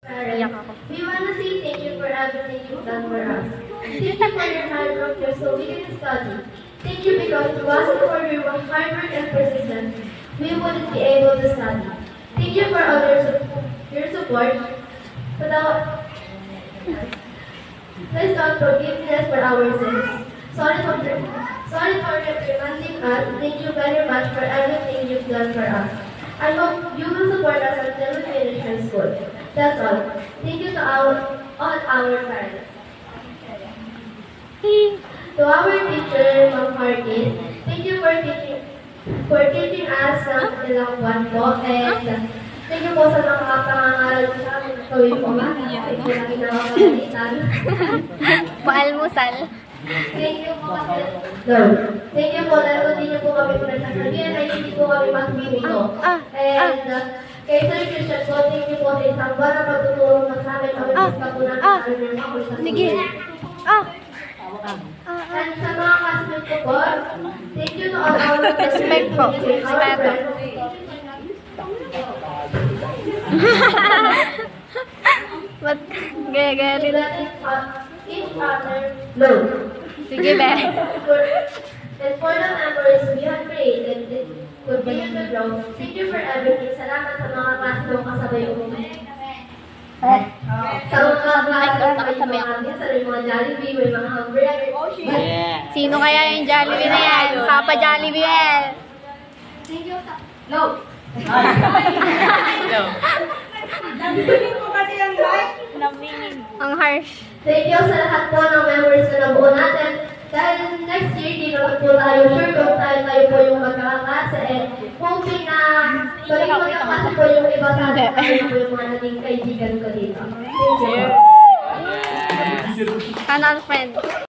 We want to say thank you for everything you've done for us. Thank you for your hard work just so we can study. Thank you because if it wasn't for your hard work and persistence, we wouldn't be able to study. Thank you for all your support. Please don't forgive us for our sins. Sorry for reprimanding us. Thank you very much for everything you've done for us. I hope you will support us until we finish high school. That's all. Thank you to all our parents. To our teacher, Ma'am Marquez, thank you for teaching us ng ilang buwan po. And thank you po sa mga pangangaral mo sa amin. Gawin po nga. Hindi ko lang ginawagalitan. Paalmusal. Thank you po kasi. Thank you po dahil hindi niyo po kami pinagsasabihan ay hindi po kami magbibuto. And kay Sir Christian po, thank you po sa isang buwan na pagtutulong mo sa amin. Kami basta po natin sa ako sa Sige. And sa mga classmates ko po, thank you to all our Respect po. Respect. Ba't gaya-gaya rin? Each other love. Sige, be. And for the memories we have created, it continue to grow. Thank you for everything. Salamat sa mga klase mo kasabay umuwi. Sa mga klase mo kasabay mga Jollibee, may mga hamburger. Sino kaya yung Jollibee na yan? Papa Jollibee yan. Thank you sa... No! Ang harsh. Thank you sa lahat po ng memories na nabuo natin. Dahil next year, di naman po tayo sure kung tayo po yung magkakaklase. And hoping na maging magkakaklase po yung iba sa atin. Tayo po yung mga naging kaibigan ko dito. Thank you. Ano ang friend?